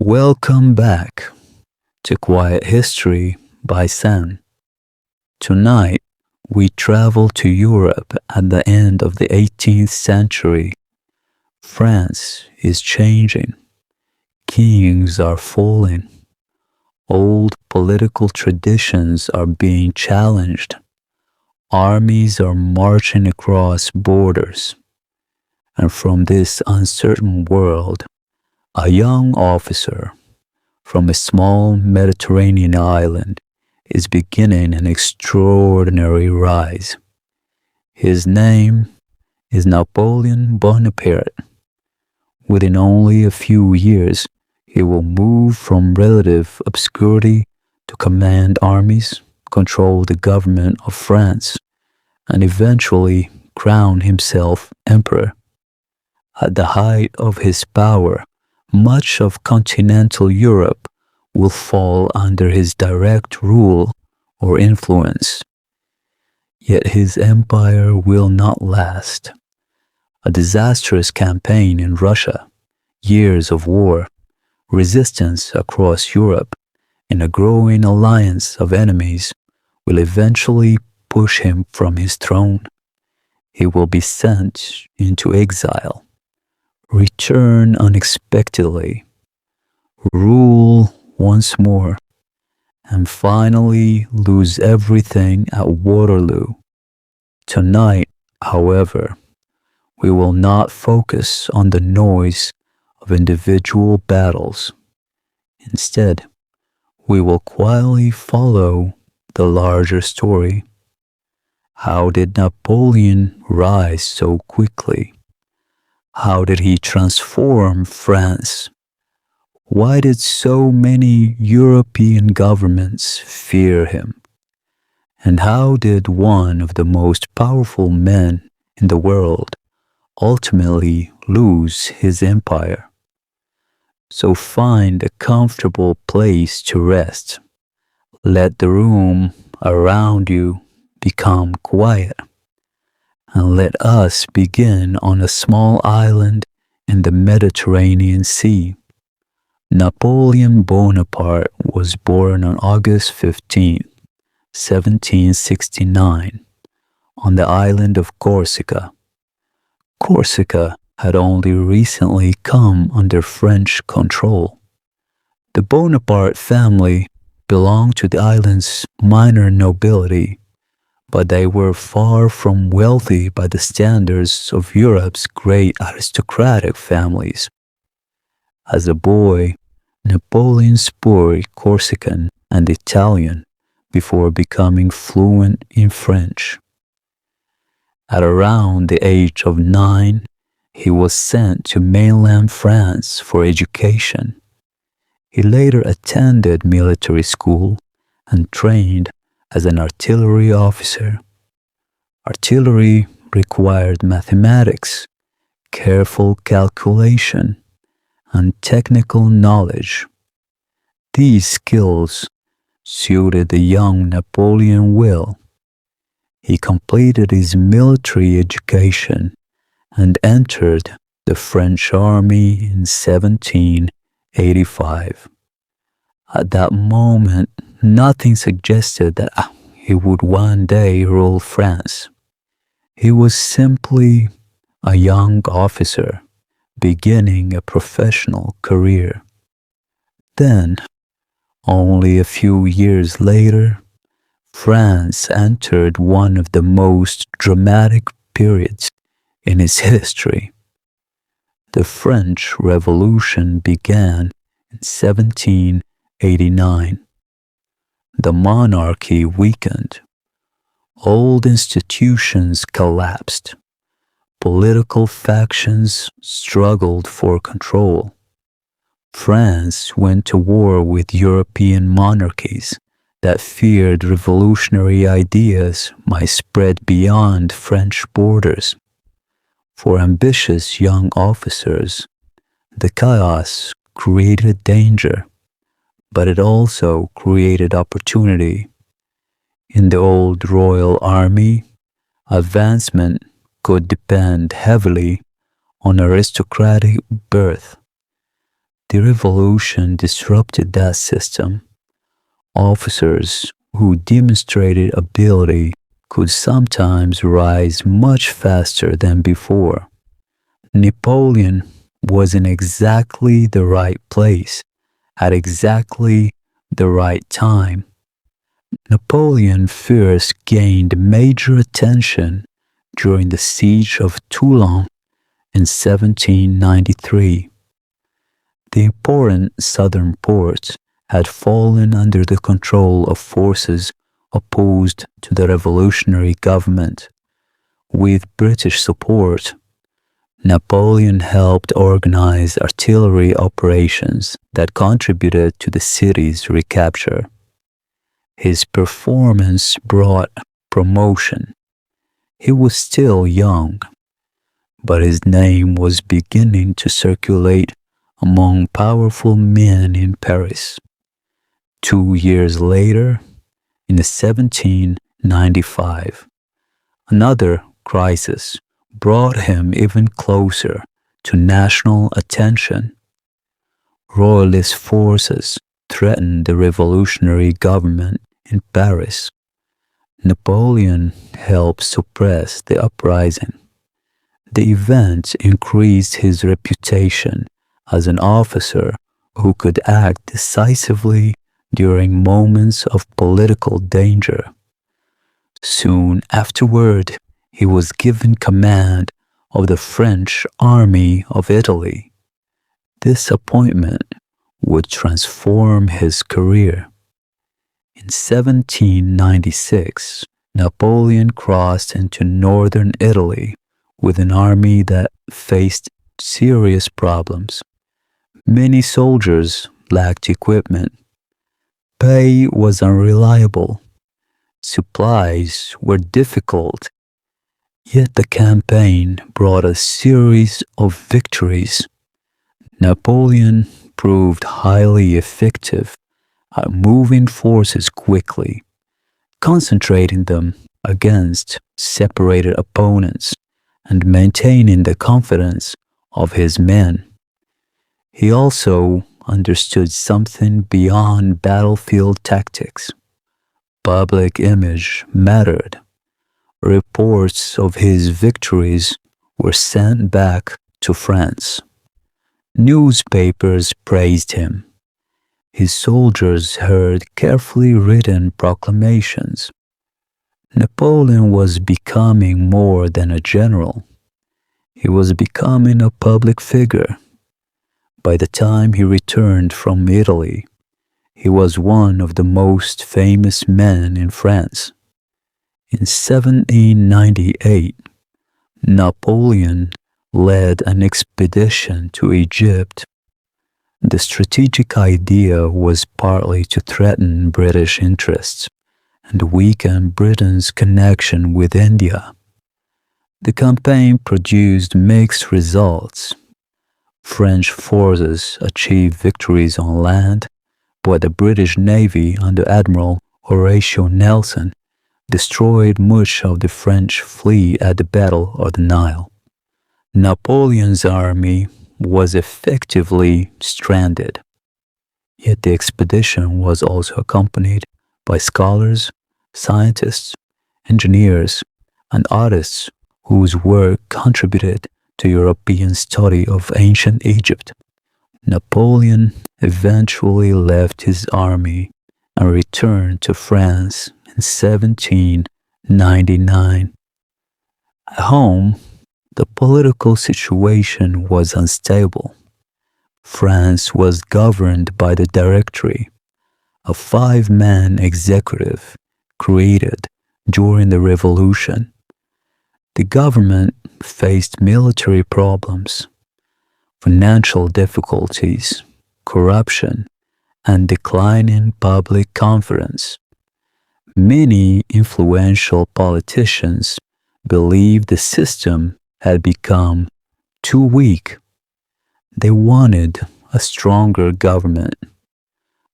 Welcome back to Quiet History by Sam. Tonight, we travel to Europe at the end of the 18th century. France is changing. Kings are falling. Old political traditions are being challenged. Armies are marching across borders. And from this uncertain world, a young officer from a small Mediterranean island is beginning an extraordinary rise. His name is Napoleon Bonaparte. Within only a few years, he will move from relative obscurity to command armies, control the government of France, and eventually crown himself emperor. At the height of his power, much of continental Europe will fall under his direct rule or influence. Yet his empire will not last. A disastrous campaign in Russia, years of war, resistance across Europe, and a growing alliance of enemies will eventually push him from his throne. He will be sent into exile, return unexpectedly, rule once more, and finally lose everything at Waterloo. Tonight, however, we will not focus on the noise of individual battles. Instead, we will quietly follow the larger story. How did Napoleon rise so quickly? How did he transform France? Why did so many European governments fear him? And how did one of the most powerful men in the world ultimately lose his empire? So find a comfortable place to rest. Let the room around you become quiet. And let us begin on a small island in the Mediterranean Sea. Napoleon Bonaparte was born on August 15, 1769, on the island of Corsica. Corsica had only recently come under French control. The Bonaparte family belonged to the island's minor nobility, but they were far from wealthy by the standards of Europe's great aristocratic families. As a boy, Napoleon spoke Corsican and Italian before becoming fluent in French. At around the age of 9, he was sent to mainland France for education. He later attended military school and trained as an artillery officer. Artillery required mathematics, careful calculation, and technical knowledge. These skills suited the young Napoleon well. He completed his military education and entered the French army in 1785. At that moment, nothing suggested that he would one day rule France. He was simply a young officer beginning a professional career. Then, only a few years later, France entered one of the most dramatic periods in its history. The French Revolution began in 1789. The monarchy weakened. Old institutions collapsed. Political factions struggled for control. France went to war with European monarchies that feared revolutionary ideas might spread beyond French borders. For ambitious young officers, the chaos created danger, but it also created opportunity. In the old royal army, advancement could depend heavily on aristocratic birth. The revolution disrupted that system. Officers who demonstrated ability could sometimes rise much faster than before. Napoleon was in exactly the right place at exactly the right time. Napoleon first gained major attention during the siege of Toulon in 1793. The important southern ports had fallen under the control of forces opposed to the revolutionary government. With British support, Napoleon helped organize artillery operations that contributed to the city's recapture. His performance brought promotion. He was still young, but his name was beginning to circulate among powerful men in Paris. 2 years later, in 1795, another crisis brought him even closer to national attention. Royalist forces threatened the revolutionary government in Paris. Napoleon helped suppress the uprising. The event increased his reputation as an officer who could act decisively during moments of political danger. Soon afterward, he was given command of the French army of Italy. This appointment would transform his career. In 1796, Napoleon crossed into northern Italy with an army that faced serious problems. Many soldiers lacked equipment. Pay was unreliable. Supplies were difficult. Yet the campaign brought a series of victories. Napoleon proved highly effective at moving forces quickly, concentrating them against separated opponents, and maintaining the confidence of his men. He also understood something beyond battlefield tactics. Public image mattered. Reports of his victories were sent back to France. Newspapers praised him. His soldiers heard carefully written proclamations. Napoleon was becoming more than a general. He was becoming a public figure. By the time he returned from Italy, he was one of the most famous men in France. In 1798, Napoleon led an expedition to Egypt. The strategic idea was partly to threaten British interests and weaken Britain's connection with India. The campaign produced mixed results. French forces achieved victories on land, but the British Navy under Admiral Horatio Nelson destroyed much of the French fleet at the Battle of the Nile. Napoleon's army was effectively stranded. Yet the expedition was also accompanied by scholars, scientists, engineers, and artists whose work contributed to European study of ancient Egypt. Napoleon eventually left his army and returned to France in 1799. At home, the political situation was unstable. France was governed by the Directory, a five-man executive created during the Revolution. The government faced military problems, financial difficulties, corruption, and declining public confidence. Many influential politicians believed the system had become too weak. They wanted a stronger government.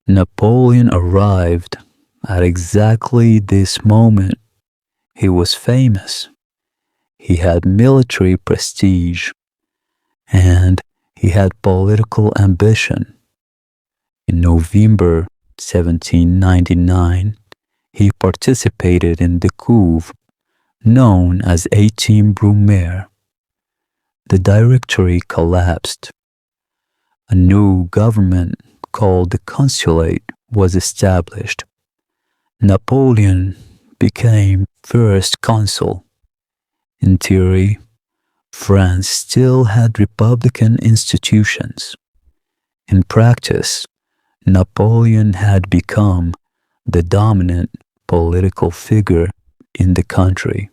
Napoleon arrived at exactly this moment. He was famous. He had military prestige, and He had political ambition. In November 1799, he participated in the coup known as 18 Brumaire. The Directory collapsed. A new government called the Consulate was established. Napoleon became first consul. In theory, France still had republican institutions. In practice, Napoleon had become the dominant political figure in the country.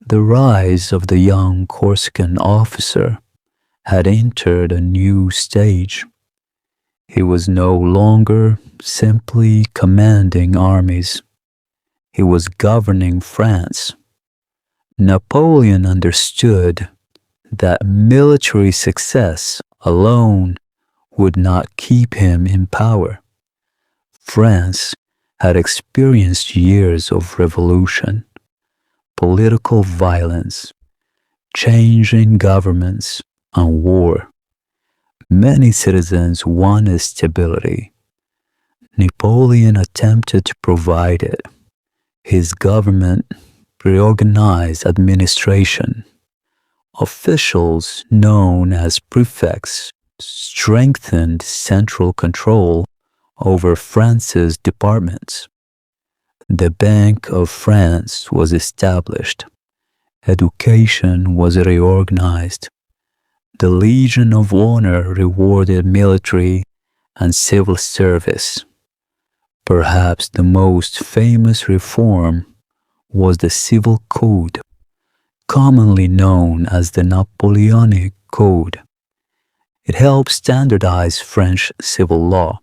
The rise of the young Corsican officer had entered a new stage. He was no longer simply commanding armies. He was governing France. Napoleon understood that military success alone would not keep him in power. France had experienced years of revolution, political violence, changing governments, and war. Many citizens wanted stability. Napoleon attempted to provide it. His government reorganized administration. Officials known as prefects strengthened central control over France's departments. The Bank of France was established. Education was reorganized. The Legion of Honor rewarded military and civil service. Perhaps the most famous reform was the Civil Code, commonly known as the Napoleonic Code. It helped standardize French civil law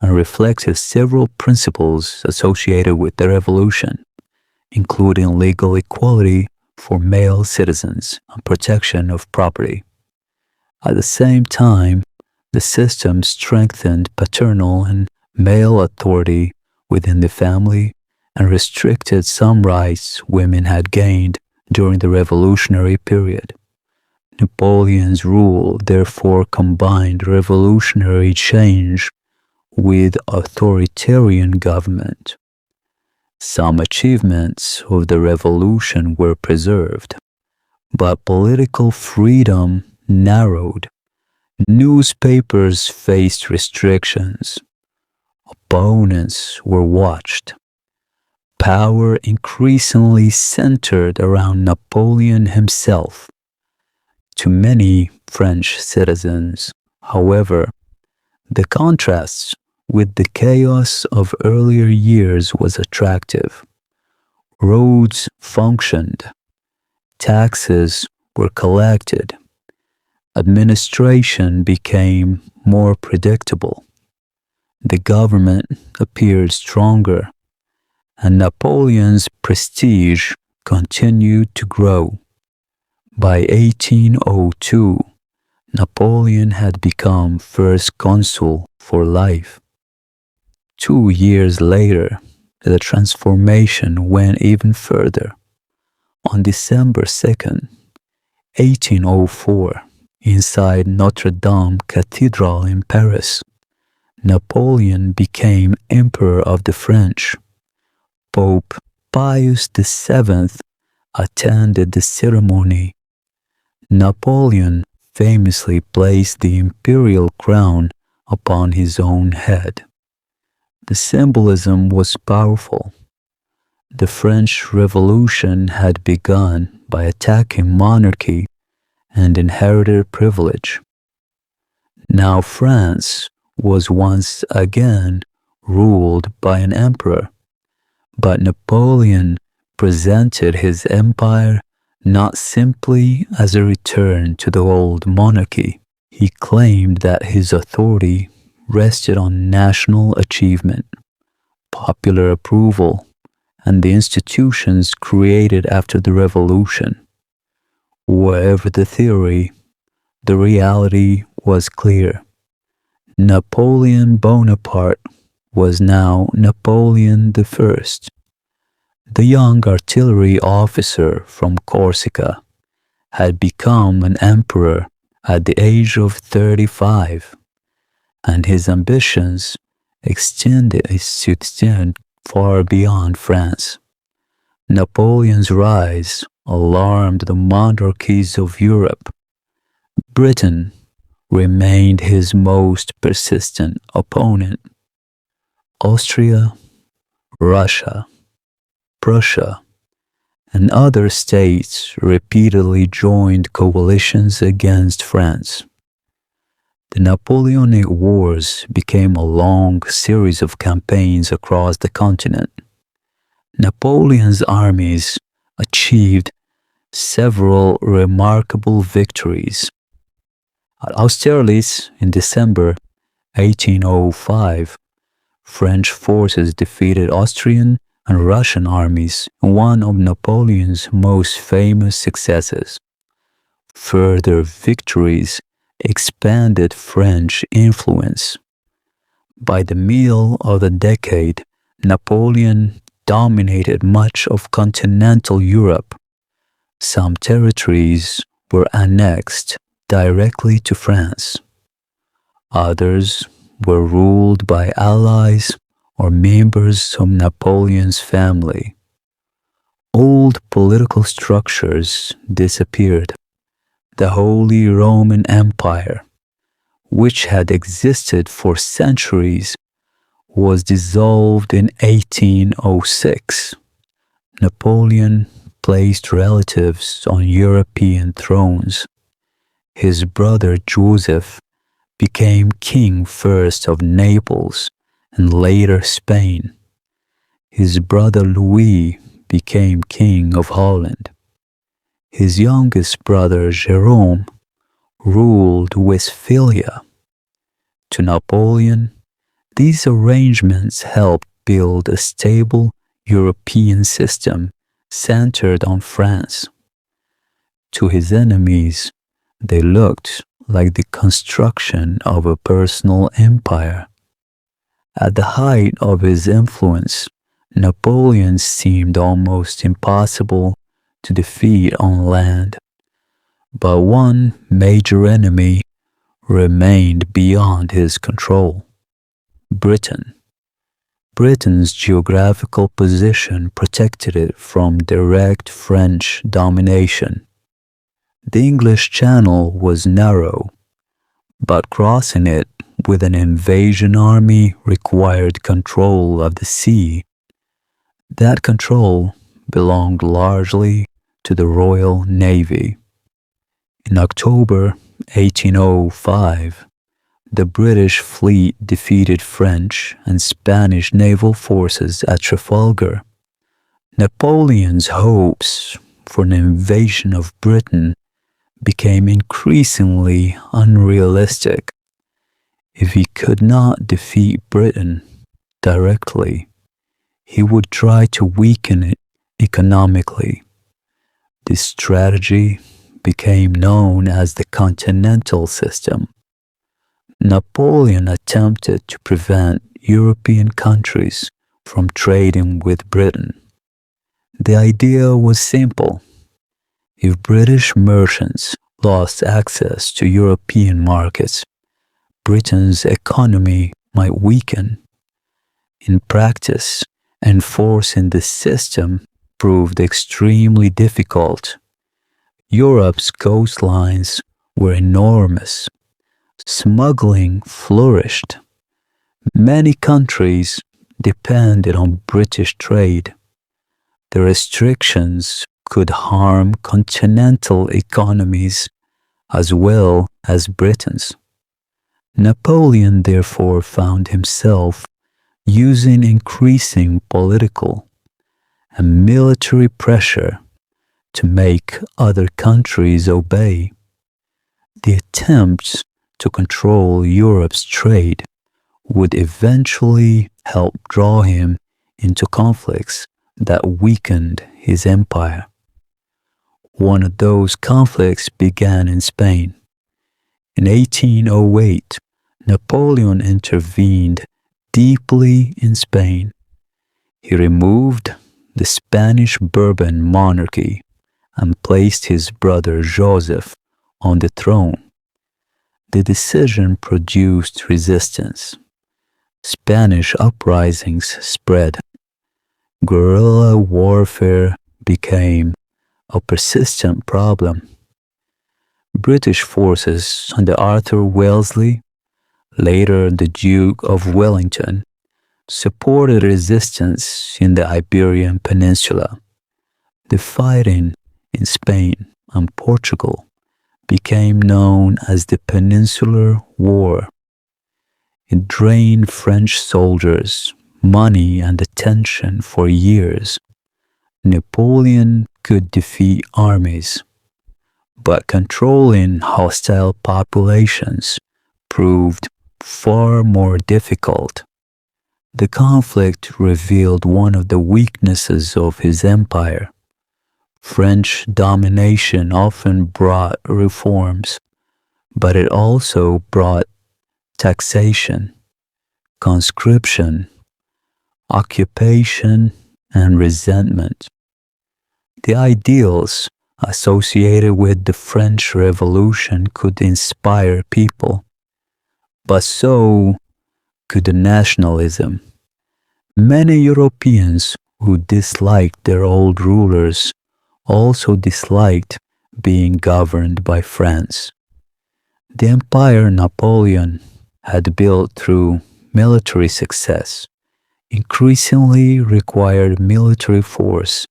and reflected several principles associated with the revolution, including legal equality for male citizens and protection of property. At the same time, the system strengthened paternal and male authority within the family and restricted some rights women had gained during the revolutionary period. Napoleon's rule therefore combined revolutionary change with authoritarian government. Some achievements of the revolution were preserved, but political freedom narrowed. Newspapers faced restrictions. Opponents were watched. Power increasingly centered around Napoleon himself. To many French citizens, however, the contrast with the chaos of earlier years was attractive. Roads functioned. Taxes were collected. Administration became more predictable. The government appeared stronger, and Napoleon's prestige continued to grow. By 1802, Napoleon had become first consul for life. 2 years later, the transformation went even further. On December 2nd, 1804, inside Notre Dame Cathedral in Paris, Napoleon became Emperor of the French. Pope Pius VII attended the ceremony. Napoleon famously placed the imperial crown upon his own head. The symbolism was powerful. The French Revolution had begun by attacking monarchy and inherited privilege. Now France was once again ruled by an emperor, but Napoleon presented his empire not simply as a return to the old monarchy. He claimed that his authority rested on national achievement, popular approval, and the institutions created after the revolution. Whatever the theory, the reality was clear. Napoleon Bonaparte was now Napoleon I. The young artillery officer from Corsica had become an emperor at the age of 35, and his ambitions extend far beyond France. Napoleon's rise alarmed the monarchies of Europe. Britain remained his most persistent opponent. Austria, Russia, Prussia, and other states repeatedly joined coalitions against France. The Napoleonic Wars became a long series of campaigns across the continent. Napoleon's armies achieved several remarkable victories. At Austerlitz in December 1805, French forces defeated Austrian and Russian armies in one of Napoleon's most famous successes. Further victories expanded French influence. By the middle of the decade, Napoleon dominated much of continental Europe. Some territories were annexed directly to France. Others were ruled by allies or members of Napoleon's family. Old political structures disappeared. The Holy Roman Empire, which had existed for centuries, was dissolved in 1806. Napoleon placed relatives on European thrones. His brother Joseph became king first of Naples and later Spain. His brother Louis became king of Holland. His youngest brother Jerome ruled Westphalia. To Napoleon, these arrangements helped build a stable European system centered on France. To his enemies, they looked like the construction of a personal empire. At the height of his influence, Napoleon seemed almost impossible to defeat on land. But one major enemy remained beyond his control: Britain. Britain's geographical position protected it from direct French domination. The English Channel was narrow, but crossing it with an invasion army required control of the sea. That control belonged largely to the Royal Navy. In October 1805, the British fleet defeated French and Spanish naval forces at Trafalgar. Napoleon's hopes for an invasion of Britain became increasingly unrealistic. If he could not defeat Britain directly, he would try to weaken it economically. This strategy became known as the Continental System. Napoleon attempted to prevent European countries from trading with Britain. The idea was simple. If British merchants lost access to European markets, Britain's economy might weaken. In practice, enforcing this system proved extremely difficult. Europe's coastlines were enormous. Smuggling flourished. Many countries depended on British trade. The restrictions could harm continental economies as well as Britain's. Napoleon therefore found himself using increasing political and military pressure to make other countries obey. The attempts to control Europe's trade would eventually help draw him into conflicts that weakened his empire. One of those conflicts began in Spain. In 1808, Napoleon intervened deeply in Spain. He removed the Spanish Bourbon monarchy and placed his brother Joseph on the throne. The decision produced resistance. Spanish uprisings spread. Guerrilla warfare became a persistent problem. British forces under Arthur Wellesley, later the Duke of Wellington, supported resistance in the Iberian Peninsula. The fighting in Spain and Portugal became known as the Peninsular War. It drained French soldiers, money, and attention for years. Napoleon could defeat armies, but controlling hostile populations proved far more difficult. The conflict revealed one of the weaknesses of his empire. French domination often brought reforms, but it also brought taxation, conscription, occupation, and resentment. The ideals associated with the French Revolution could inspire people, but so could the nationalism. Many Europeans who disliked their old rulers also disliked being governed by France. The empire Napoleon had built through military success increasingly required military force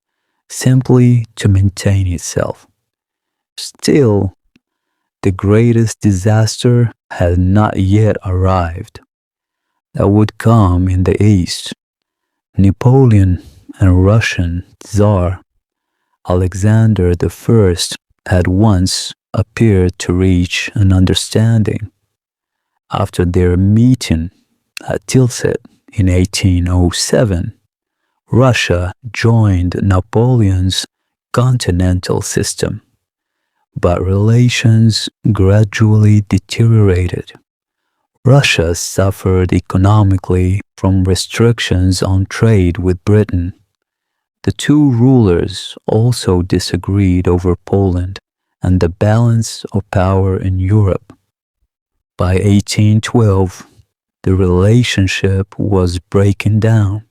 simply to maintain itself. Still, the greatest disaster had not yet arrived. That would come in the East. Napoleon and Russian Tsar Alexander I had once appeared to reach an understanding. After their meeting at Tilsit in 1807, Russia joined Napoleon's continental system, but relations gradually deteriorated. Russia suffered economically from restrictions on trade with Britain. The two rulers also disagreed over Poland and the balance of power in Europe. By 1812, the relationship was breaking down.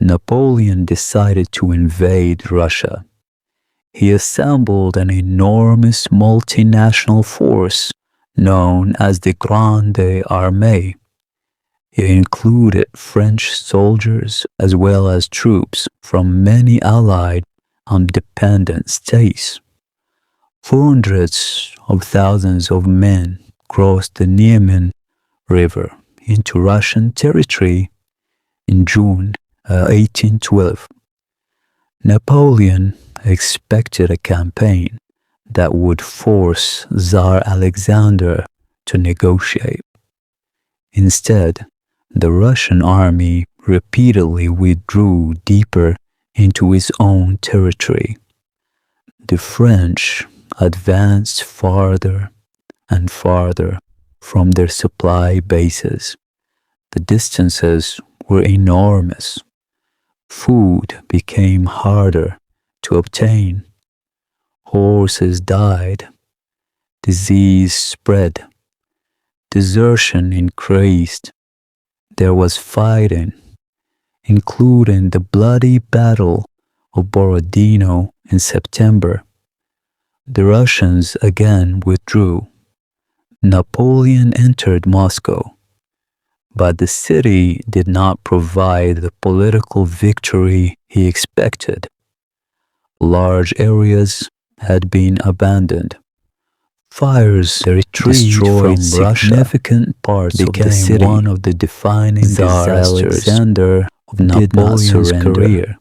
Napoleon decided to invade Russia. He assembled an enormous multinational force known as the Grande Armée. It included French soldiers as well as troops from many allied and dependent states. Hundreds of thousands of men crossed the Niemen River into Russian territory in June 1812. Napoleon expected a campaign that would force Tsar Alexander to negotiate. Instead, the Russian army repeatedly withdrew deeper into its own territory. The French advanced farther and farther from their supply bases. The distances were enormous. Food became harder to obtain. Horses died. Disease spread. Desertion increased. There was fighting, including the bloody Battle of Borodino in September. The Russians again withdrew. Napoleon entered Moscow, but the city did not provide the political victory he expected. Large areas had been abandoned. Fires destroyed significant parts of the city. One of the defining disasters Alexander of Napoleon's career.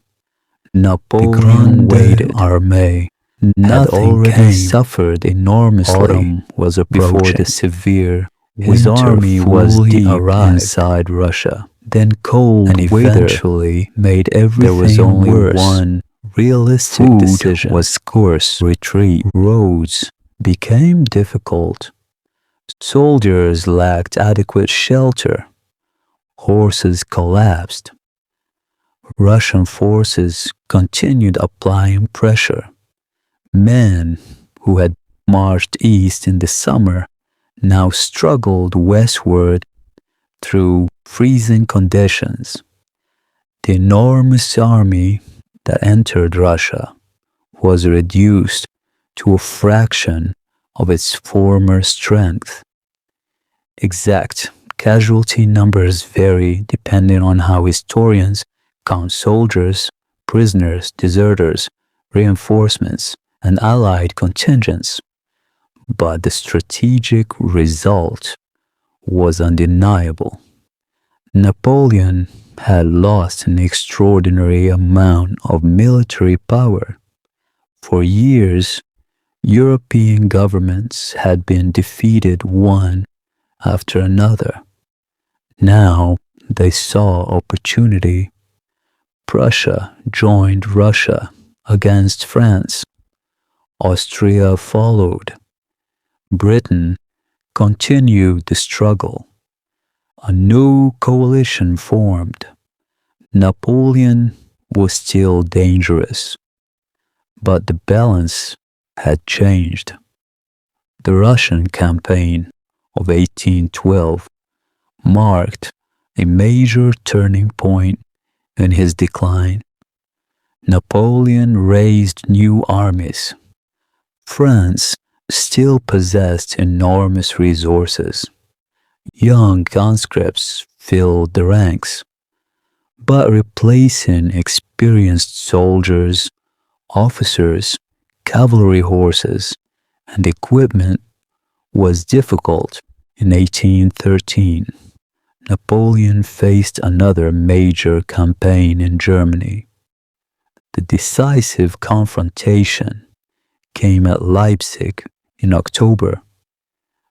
Napoleon waited. Armée had already suffered enormously. Autumn was approaching. Before the severe his army was deep inside Russia. Then cold and eventually made everything worse. There was only one realistic decision. Was scarce. Retreat. Roads became difficult. Soldiers lacked adequate shelter. Horses collapsed. Russian forces continued applying pressure. Men who had marched east in the summer now struggled westward through freezing conditions. The enormous army that entered Russia was reduced to a fraction of its former strength. Exact casualty numbers vary depending on how historians count soldiers, prisoners, deserters, reinforcements, and allied contingents, but the strategic result was undeniable. Napoleon had lost an extraordinary amount of military power. For years, European governments had been defeated one after another. Now they saw opportunity. Prussia joined Russia against France. Austria followed. Britain continued the struggle. A new coalition formed. Napoleon was still dangerous, but the balance had changed. The Russian campaign of 1812 marked a major turning point in his decline. Napoleon raised new armies. France still possessed enormous resources. Young conscripts filled the ranks, but replacing experienced soldiers, officers, cavalry horses, and equipment was difficult. In 1813, Napoleon faced another major campaign in Germany. The decisive confrontation came at Leipzig in October.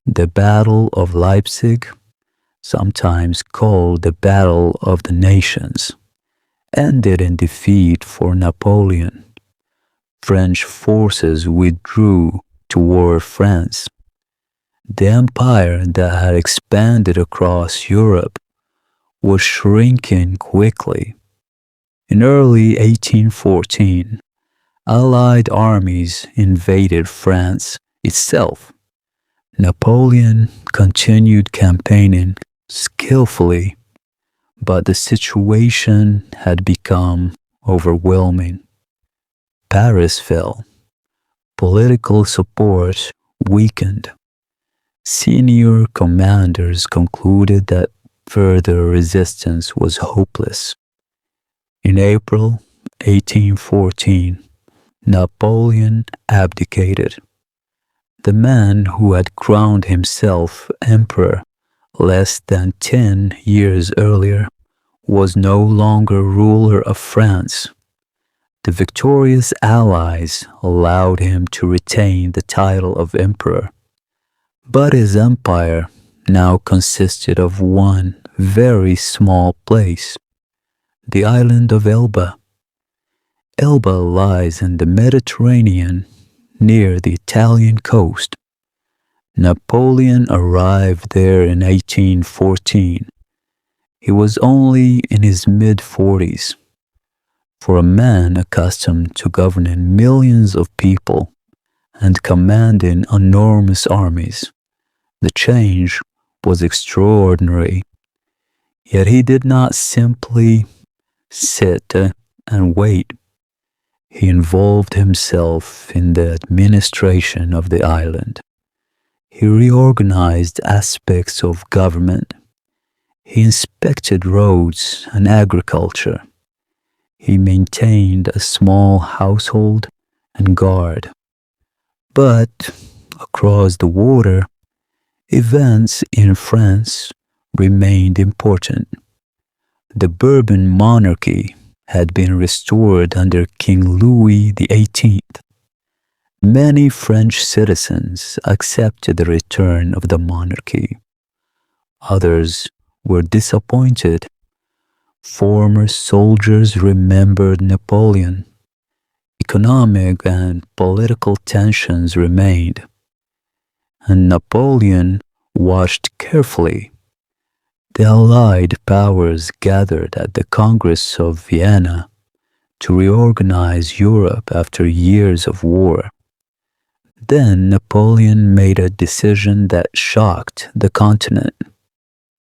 The Battle of Leipzig, sometimes called the Battle of the Nations, ended in defeat for Napoleon. French forces withdrew toward France. The empire that had expanded across Europe was shrinking quickly. In early 1814, Allied armies invaded France itself. Napoleon continued campaigning skillfully, but the situation had become overwhelming. Paris fell. Political support weakened. Senior commanders concluded that further resistance was hopeless. In April 1814, Napoleon abdicated. The man who had crowned himself emperor less than 10 years earlier was no longer ruler of France. The victorious allies allowed him to retain the title of emperor, but his empire now consisted of one very small place, the island of Elba. Elba lies in the Mediterranean near the Italian coast. Napoleon arrived there in 1814. He was only in his mid-40s. For a man accustomed to governing millions of people and commanding enormous armies, the change was extraordinary. Yet he did not simply sit and wait. He involved himself in the administration of the island. He reorganized aspects of government. He inspected roads and agriculture. He maintained a small household and guard. But across the water, events in France remained important. The Bourbon monarchy had been restored under King Louis XVIII. Many French citizens accepted the return of the monarchy. Others were disappointed. Former soldiers remembered Napoleon. Economic and political tensions remained, and Napoleon watched carefully. The Allied powers gathered at the Congress of Vienna to reorganize Europe after years of war. Then Napoleon made a decision that shocked the continent.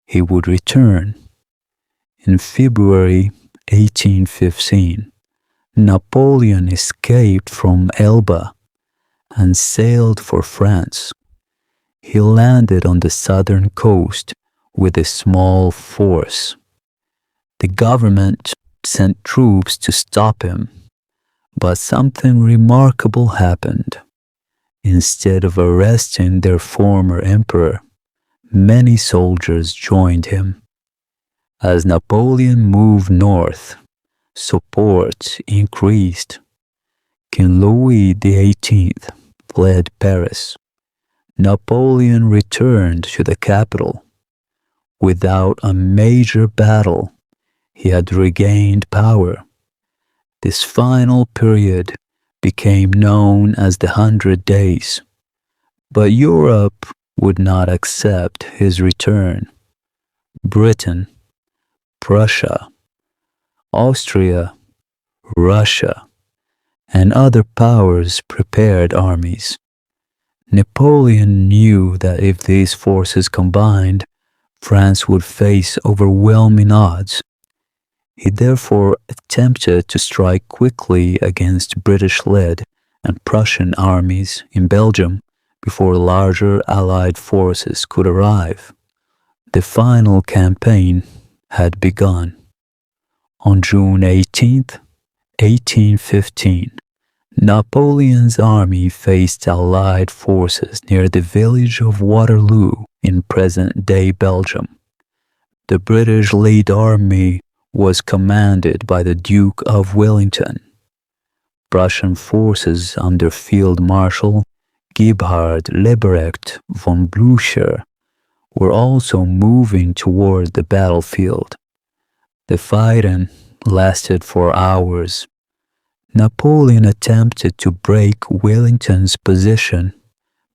He would return. In February 1815, Napoleon escaped from Elba and sailed for France. He landed on the southern coast with a small force. The government sent troops to stop him, but something remarkable happened. Instead of arresting their former emperor, many soldiers joined him. As Napoleon moved north, support increased. King Louis XVIII fled Paris. Napoleon returned to the capital. Without a major battle, he had regained power. This final period became known as the 100 Days, but Europe would not accept his return. Britain, Prussia, Austria, Russia, and other powers prepared armies. Napoleon knew that if these forces combined, France would face overwhelming odds. He therefore attempted to strike quickly against British-led and Prussian armies in Belgium before larger Allied forces could arrive. The final campaign had begun. On June 18, 1815, Napoleon's army faced Allied forces near the village of Waterloo in present-day Belgium. The British-led army was commanded by the Duke of Wellington. Prussian forces under Field Marshal Gebhard Leberecht von Blücher were also moving toward the battlefield. The fighting lasted for hours. Napoleon attempted to break Wellington's position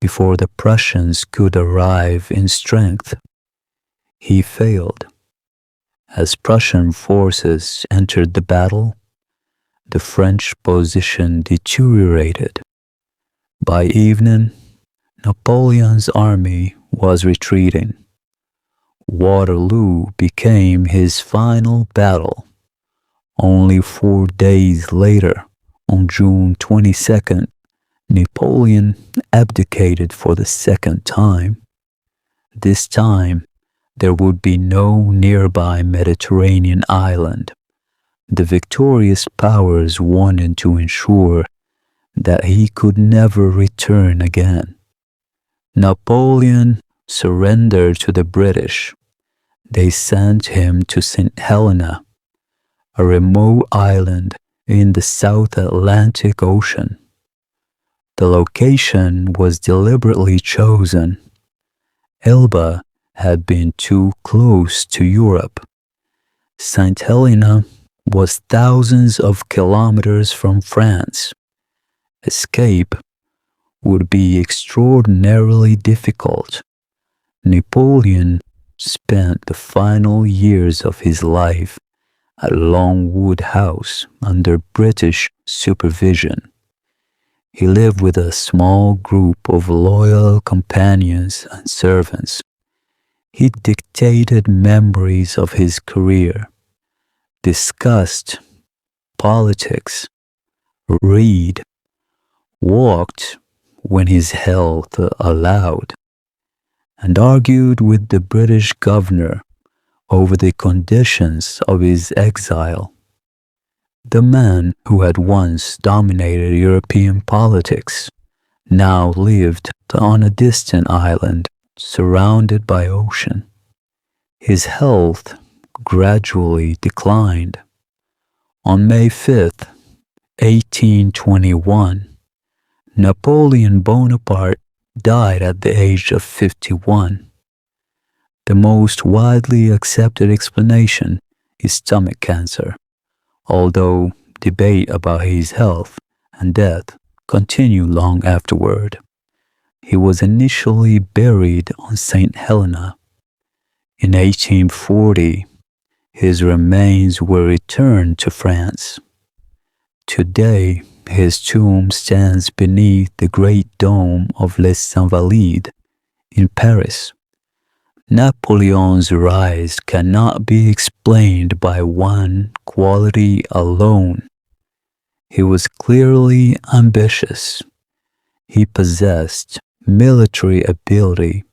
before the Prussians could arrive in strength. He failed. As Prussian forces entered the battle, the French position deteriorated. By evening, Napoleon's army was retreating. Waterloo became his final battle. Only 4 days later, on June 22nd, Napoleon abdicated for the second time. This time, there would be no nearby Mediterranean island. The victorious powers wanted to ensure that he could never return again. Napoleon surrendered to the British. They sent him to St. Helena, a remote island in the South Atlantic Ocean. The location was deliberately chosen. Elba had been too close to Europe. St. Helena was thousands of kilometers from France. Escape would be extraordinarily difficult. Napoleon spent the final years of his life at Longwood House under British supervision. He lived with a small group of loyal companions and servants. He dictated memories of his career, discussed politics, read, walked when his health allowed, and argued with the British governor over the conditions of his exile. The man who had once dominated European politics now lived on a distant island surrounded by ocean. His health gradually declined. On May 5th, 1821, Napoleon Bonaparte died at the age of 51. The most widely accepted explanation is stomach cancer, although debate about his health and death continued long afterward. He was initially buried on St. Helena. In 1840, his remains were returned to France. Today, his tomb stands beneath the great dome of Les Invalides in Paris. Napoleon's rise cannot be explained by one quality alone. He was clearly ambitious. He possessed military ability.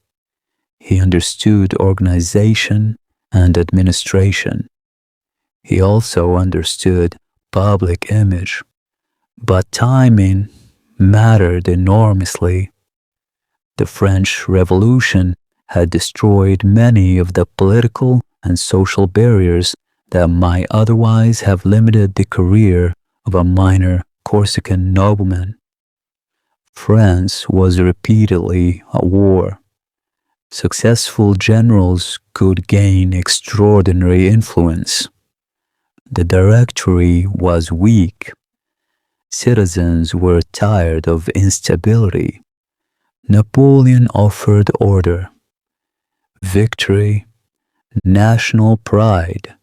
He understood organization and administration. He also understood public image, but timing mattered enormously. The French Revolution had destroyed many of the political and social barriers that might otherwise have limited the career of a minor Corsican nobleman. France was repeatedly at war. Successful generals could gain extraordinary influence. The Directory was weak. Citizens were tired of instability. Napoleon offered order, victory, national pride,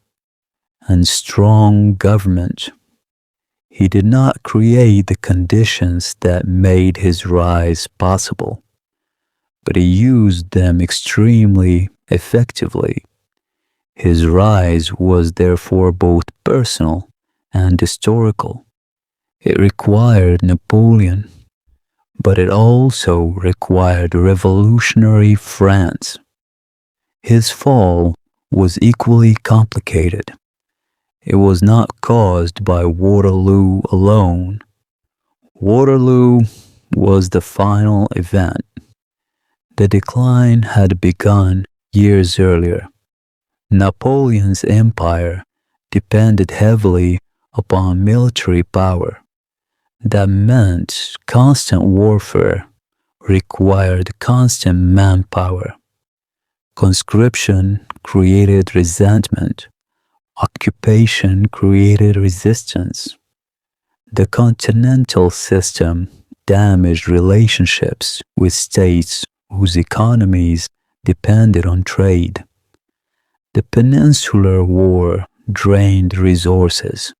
and strong government. He did not create the conditions that made his rise possible, but he used them extremely effectively. His rise was therefore both personal and historical. It required Napoleon, but it also required revolutionary France. His fall was equally complicated. It was not caused by Waterloo alone. Waterloo was the final event. The decline had begun years earlier. Napoleon's empire depended heavily upon military power. That meant constant warfare required constant manpower. Conscription created resentment. Occupation created resistance. The continental system damaged relationships with states whose economies depended on trade. The Peninsular War drained resources.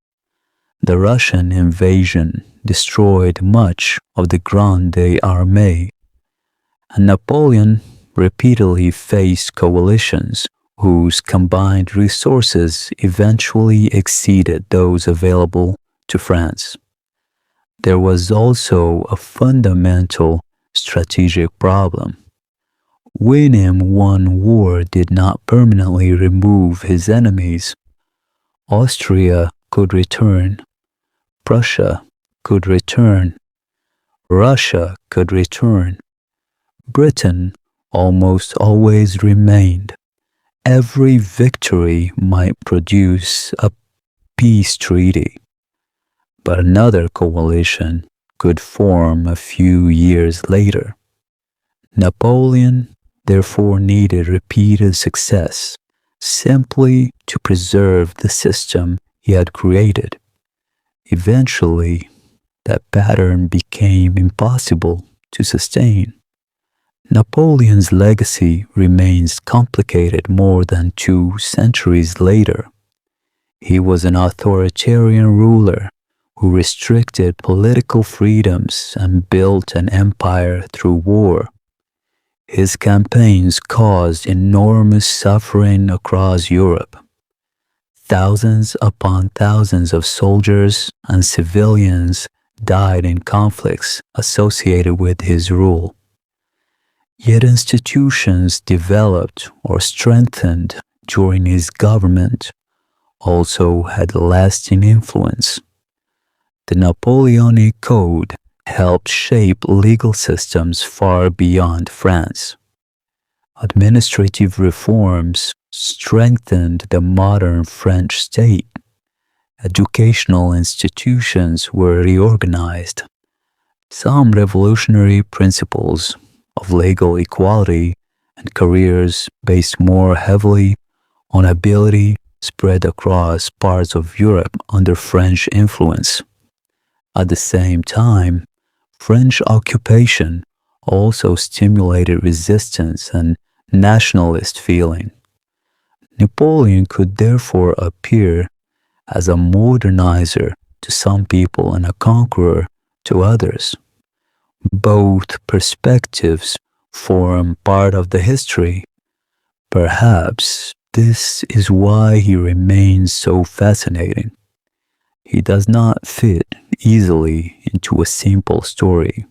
The Russian invasion destroyed much of the Grande Armée, and Napoleon repeatedly faced coalitions whose combined resources eventually exceeded those available to France. There was also a fundamental strategic problem. Winning one war did not permanently remove his enemies. Austria could return. Prussia could return. Russia could return. Britain almost always remained. Every victory might produce a peace treaty, but another coalition could form a few years later. Napoleon therefore needed repeated success simply to preserve the system he had created. Eventually, that pattern became impossible to sustain. Napoleon's legacy remains complicated more than 2 centuries later. He was an authoritarian ruler who restricted political freedoms and built an empire through war. His campaigns caused enormous suffering across Europe. Thousands upon thousands of soldiers and civilians died in conflicts associated with his rule. Yet institutions developed or strengthened during his government also had lasting influence. The Napoleonic Code helped shape legal systems far beyond France. Administrative reforms strengthened the modern French state. Educational institutions were reorganized. Some revolutionary principles of legal equality and careers based more heavily on ability spread across parts of Europe under French influence. At the same time, French occupation also stimulated resistance and nationalist feeling. Napoleon could therefore appear as a modernizer to some people and a conqueror to others. Both perspectives form part of the history. Perhaps this is why he remains so fascinating. He does not fit easily into a simple story.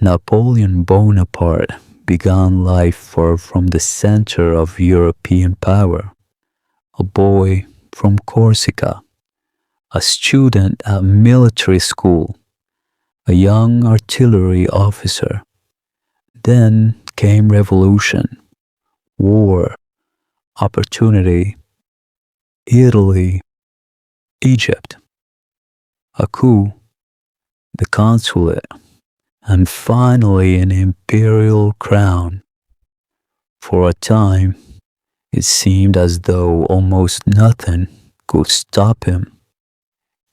Napoleon Bonaparte began life far from the center of European power. A boy from Corsica, a student at military school, a young artillery officer. Then came revolution, war, opportunity, Italy, Egypt, a coup, the consulate, and finally an imperial crown. For a time, it seemed as though almost nothing could stop him.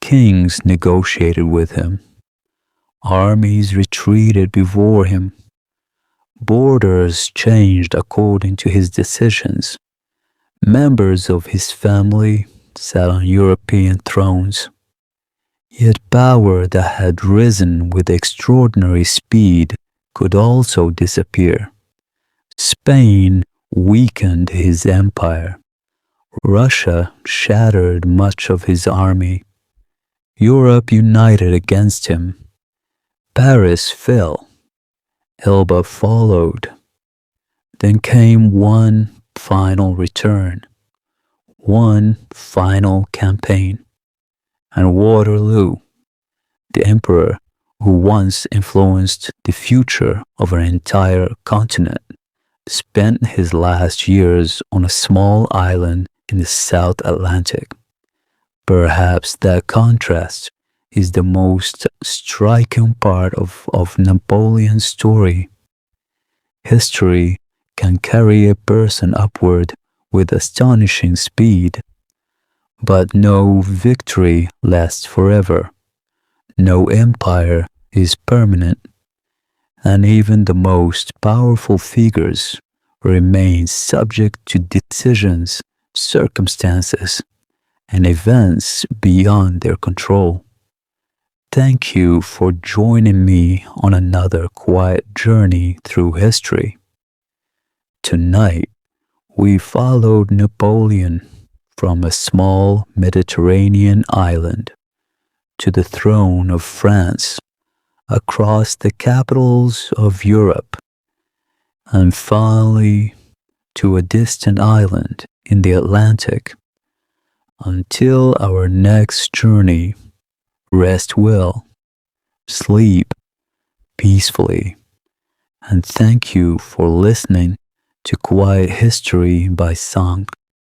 Kings negotiated with him. Armies retreated before him. Borders changed according to his decisions. Members of his family sat on European thrones. Yet power that had risen with extraordinary speed could also disappear. Spain weakened his empire. Russia shattered much of his army. Europe united against him. Paris fell. Elba followed. Then came one final return, one final campaign, and Waterloo, the emperor who once influenced the future of an entire continent, spent his last years on a small island in the South Atlantic. Perhaps that contrast is the most striking part of Napoleon's story. History can carry a person upward with astonishing speed, but no victory lasts forever. No empire is permanent, and even the most powerful figures remain subject to decisions, circumstances, and events beyond their control. Thank you for joining me on another quiet journey through history. Tonight, we followed Napoleon from a small Mediterranean island to the throne of France, across the capitals of Europe, and finally to a distant island in the Atlantic. Until our next journey, rest well, sleep peacefully, and thank you for listening to Quiet History by Sang.